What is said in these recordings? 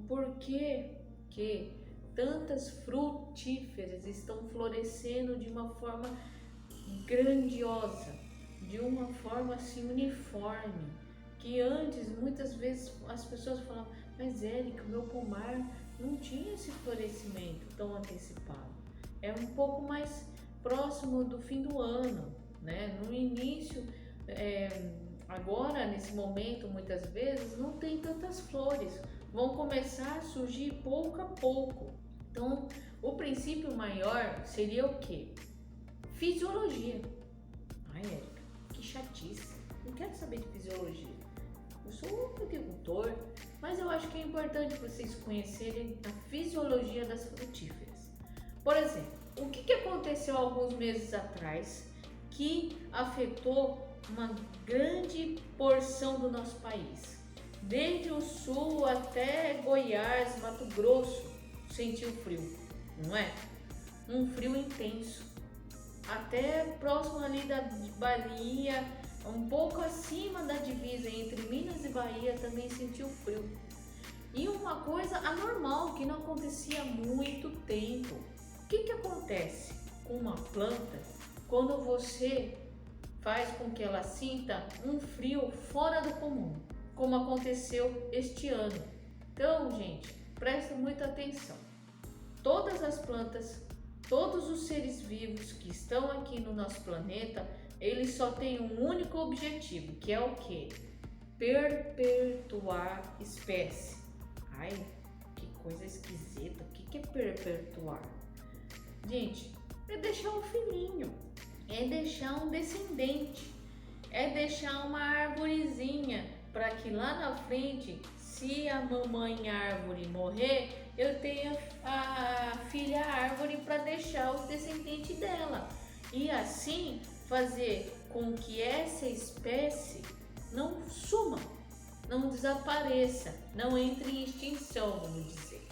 Por que tantas frutíferas estão florescendo de uma forma grandiosa, de uma forma assim uniforme, que antes muitas vezes as pessoas falavam, mas Érica, o meu pomar não tinha esse florescimento tão antecipado, é um pouco mais próximo do fim do ano, né? No início, agora nesse momento muitas vezes não tem tantas flores, vão começar a surgir pouco a pouco. Então, o princípio maior seria o que? Fisiologia. Ai, Érica, que chatice. Não quero saber de fisiologia. Eu sou um agricultor, mas eu acho que é importante vocês conhecerem a fisiologia das frutíferas. Por exemplo, o que aconteceu alguns meses atrás que afetou uma grande porção do nosso país? Desde o sul até Goiás, Mato Grosso, sentiu frio, não é? Um frio intenso até próximo ali da Bahia, um pouco acima da divisa entre Minas e Bahia, também sentiu frio. E uma coisa anormal que não acontecia há muito tempo. O que acontece com uma planta quando você faz com que ela sinta um frio fora do comum, como aconteceu este ano? Então, gente, presta muita atenção. Todas as plantas, todos os seres vivos que estão aqui no nosso planeta, eles só têm um único objetivo, que é o quê? Perpetuar espécie. Ai, que coisa esquisita. O que é perpetuar? Gente, é deixar um filhinho, é deixar um descendente, é deixar uma arvorezinha para que lá na frente, se a mamãe árvore morrer, eu tenha a filha árvore para deixar os descendentes dela. E assim fazer com que essa espécie não suma, não desapareça, não entre em extinção, vamos dizer.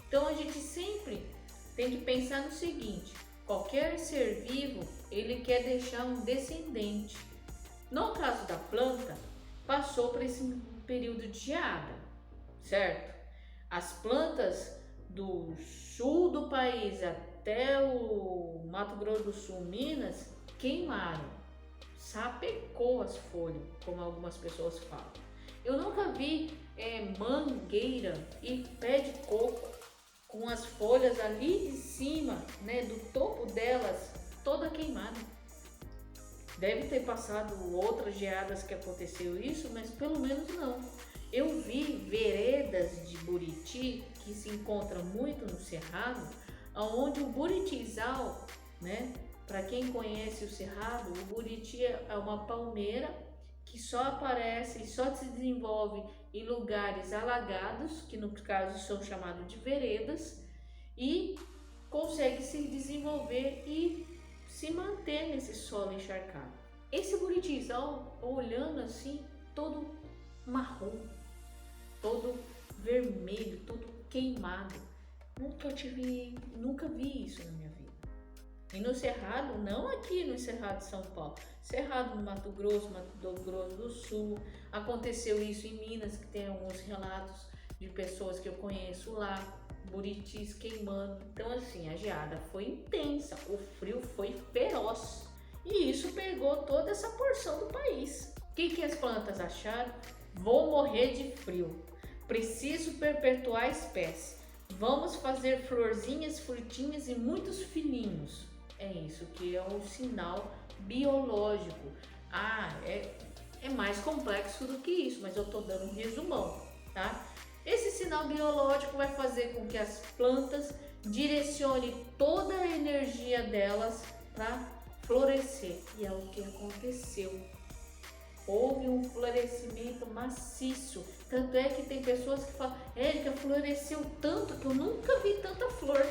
Então a gente sempre tem que pensar no seguinte: qualquer ser vivo, ele quer deixar um descendente. No caso da planta, passou por esse período de geada, certo? As plantas do sul do país até o Mato Grosso do Sul, Minas, queimaram, sapecou as folhas, como algumas pessoas falam. Eu nunca vi mangueira e pé de coco com as folhas ali de cima, né, do topo delas, toda queimada. Deve ter passado outras geadas que aconteceu isso, mas pelo menos não. Eu vi veredas de buriti que se encontra muito no cerrado, onde o buritizal, né? Para quem conhece o cerrado, o buriti é uma palmeira que só aparece e só se desenvolve em lugares alagados, que no caso são chamados de veredas, e consegue se desenvolver e se manter nesse solo encharcado. Esse buritizal, olhando assim, todo marrom, todo vermelho, todo queimado. Nunca vi isso na minha vida. E no Cerrado, não aqui no Cerrado de São Paulo, Cerrado no Mato Grosso do Sul, aconteceu isso em Minas, que tem alguns relatos de pessoas que eu conheço lá, buritis queimando. Então assim, a geada foi intensa, o frio foi feroz. E isso pegou toda essa porção do país. O que as plantas acharam? Vou morrer de frio. Preciso perpetuar a espécie. Vamos fazer florzinhas, frutinhas e muitos filhinhos. É isso que é um sinal biológico. É mais complexo do que isso, mas eu estou dando um resumão, tá? Esse sinal biológico vai fazer com que as plantas direcionem toda a energia delas para florescer. E é o que aconteceu. Houve um florescimento maciço. Tanto é que tem pessoas que falam, Érica, floresceu tanto que eu nunca vi tanta flor.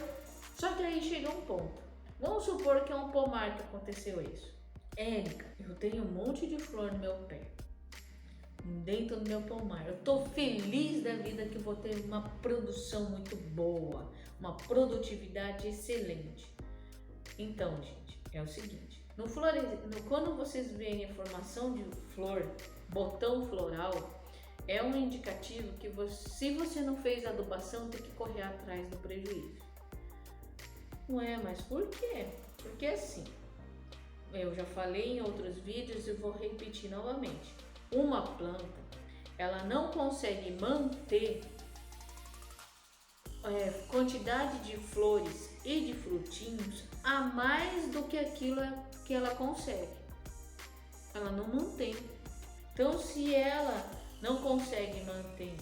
Só que aí chega um ponto. Vamos supor que é um pomar que aconteceu isso. Érica, eu tenho um monte de flor no meu pé, dentro do meu pomar. Eu tô feliz da vida que vou ter uma produção muito boa, uma produtividade excelente. Então, gente, é o seguinte. Quando vocês veem a formação de flor, botão floral, é um indicativo que se você não fez adubação, tem que correr atrás do prejuízo. Não é, mas por quê? Porque assim, eu já falei em outros vídeos e vou repetir novamente. Uma planta, ela não consegue manter quantidade de flores e de frutinhos a mais do que aquilo que ela consegue. Ela não mantém. Então, se ela não consegue manter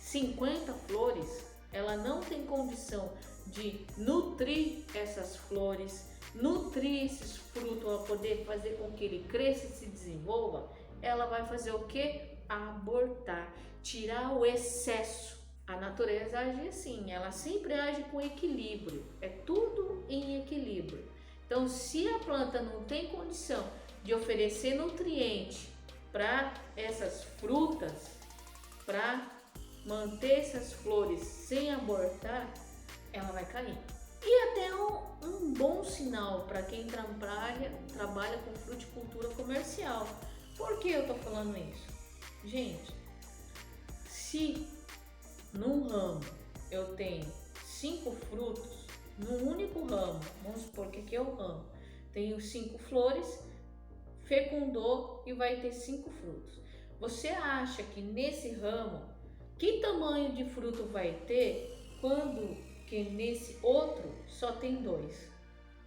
50 flores, ela não tem condição de nutrir essas flores, nutrir esses frutos para poder fazer com que ele cresça e se desenvolva. Ela vai fazer o que? Abortar, tirar o excesso. A natureza age assim, ela sempre age com equilíbrio, é tudo em equilíbrio. Então, se a planta não tem condição de oferecer nutriente para essas frutas, para manter essas flores sem abortar, ela vai cair. E até um bom sinal para quem trabalha com fruticultura comercial. Por que eu tô falando isso? Gente, se num ramo eu tenho 5 frutos, num único ramo, vamos supor que aqui é o ramo, tenho 5 flores, fecundou e vai ter 5 frutos. Você acha que nesse ramo, que tamanho de fruto vai ter quando que nesse outro só tem 2?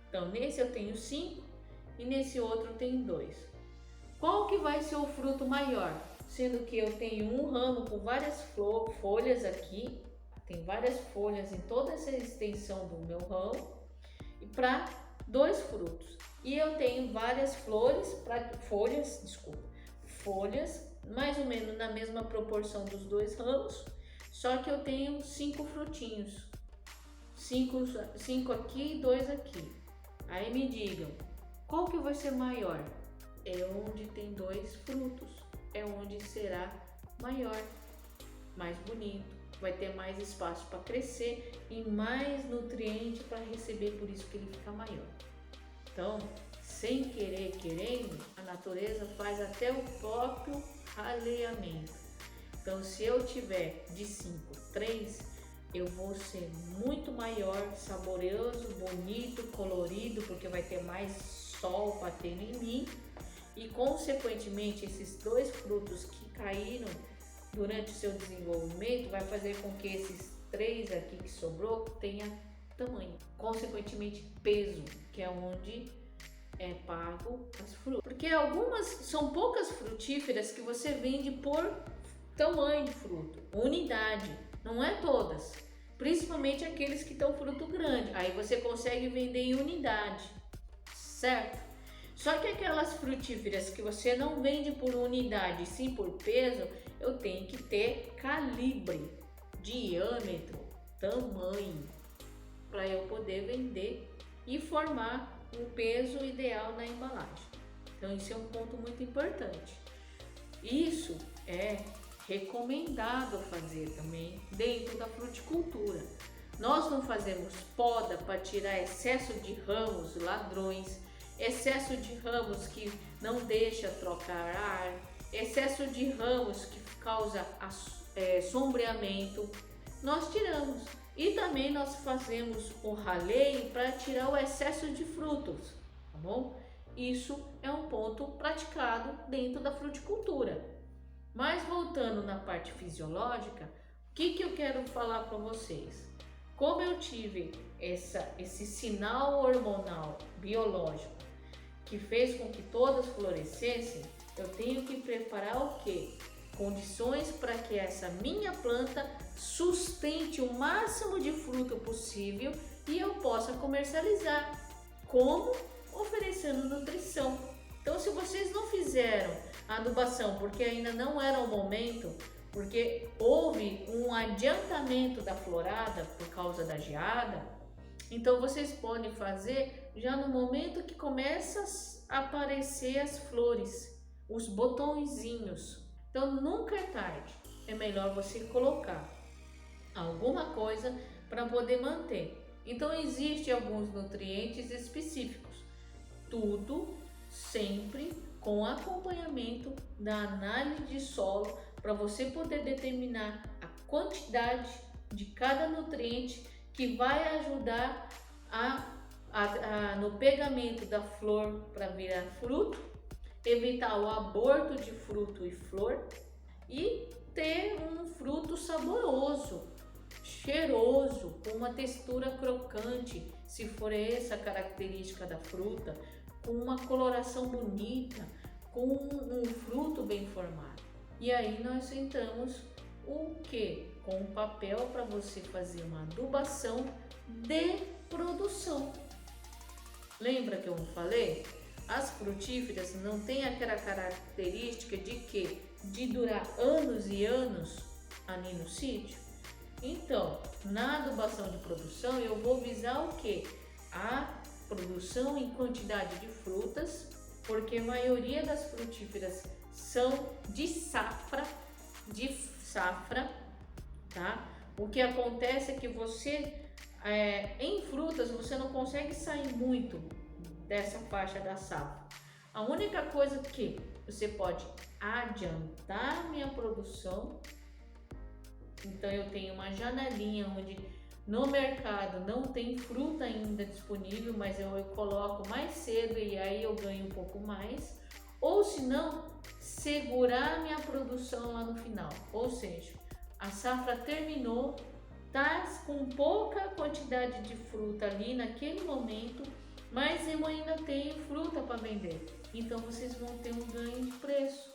Então nesse eu tenho 5 e nesse outro tem 2. Qual que vai ser o fruto maior? Sendo que eu tenho um ramo com várias folhas aqui, tem várias folhas em toda essa extensão do meu ramo, e para 2 frutos. E eu tenho várias folhas, mais ou menos na mesma proporção dos 2 ramos, só que eu tenho 5 frutinhos. 5 aqui e 2 aqui. Aí me digam, qual que vai ser maior? É onde tem 2 frutos, é onde será maior, mais bonito, vai ter mais espaço para crescer e mais nutriente para receber, por isso que ele fica maior. Então, sem querer, querendo, a natureza faz até o próprio raleamento. Então, se eu tiver de 5, 3, eu vou ser muito maior, saboroso, bonito, colorido, porque vai ter mais sol batendo em mim. E consequentemente esses 2 frutos que caíram durante o seu desenvolvimento vai fazer com que esses 3 aqui que sobrou tenha tamanho, consequentemente peso, que é onde é pago as frutas. Porque são poucas frutíferas que você vende por tamanho de fruto, unidade, não é todas, principalmente aqueles que estão fruto grande, aí você consegue vender em unidade, certo? Só que aquelas frutíferas que você não vende por unidade, sim por peso, eu tenho que ter calibre, diâmetro, tamanho, para eu poder vender e formar o peso ideal na embalagem. Então isso é um ponto muito importante. Isso é recomendado fazer também dentro da fruticultura. Nós não fazemos poda para tirar excesso de ramos ladrões, excesso de ramos que não deixa trocar ar, excesso de ramos que causa sombreamento, nós tiramos. E também nós fazemos o raleio para tirar o excesso de frutos, tá bom? Isso é um ponto praticado dentro da fruticultura. Mas voltando na parte fisiológica, o que eu quero falar para vocês? Como eu tive esse sinal hormonal biológico que fez com que todas florescessem, eu tenho que preparar o quê? Condições para que essa minha planta sustente o máximo de fruto possível e eu possa comercializar. Como? Oferecendo nutrição. Então, se vocês não fizeram a adubação porque ainda não era o momento, porque houve um adiantamento da florada por causa da geada, então vocês podem fazer já no momento que começa a aparecer as flores, os botõezinhos. Então nunca é tarde, é melhor você colocar alguma coisa para poder manter. Então existem alguns nutrientes específicos, tudo sempre com acompanhamento da análise de solo para você poder determinar a quantidade de cada nutriente que vai ajudar no pegamento da flor para virar fruto, evitar o aborto de fruto e flor e ter um fruto saboroso, cheiroso, com uma textura crocante, se for essa a característica da fruta, com uma coloração bonita, com um fruto bem formado. E aí nós entramos o que? Com um papel para você fazer uma adubação de produção. Lembra que eu falei? As frutíferas não têm aquela característica de que? De durar anos e anos ali no sítio. Então, na adubação de produção, eu vou visar o que? A produção em quantidade de frutas, porque a maioria das frutíferas são de safra, tá? O que acontece é que você, em frutas, você não consegue sair muito dessa faixa da safra. A única coisa que você pode adiantar minha produção, então eu tenho uma janelinha onde no mercado não tem fruta ainda disponível, mas eu coloco mais cedo e aí eu ganho um pouco mais, ou se não, segurar minha produção lá no final, ou seja, a safra terminou, tá com pouca quantidade de fruta ali naquele momento, mas eu ainda tenho fruta para vender, então vocês vão ter um ganho de preço,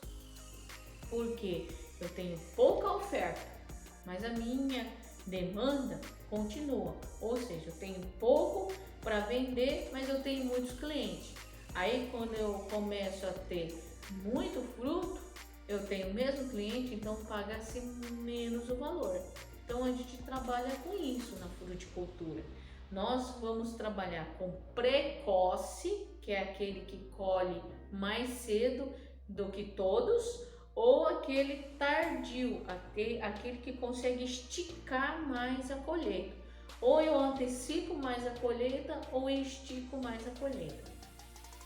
porque eu tenho pouca oferta, mas a minha demanda continua, ou seja, eu tenho pouco para vender, mas eu tenho muitos clientes. Aí quando eu começo a ter muito fruto, eu tenho o mesmo cliente, então paga-se menos o valor. Então a gente trabalha com isso na fruticultura. Nós vamos trabalhar com precoce, que é aquele que colhe mais cedo do que todos, ou aquele tardio, aquele que consegue esticar mais a colheita. Ou eu antecipo mais a colheita ou eu estico mais a colheita.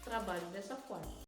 Trabalho dessa forma.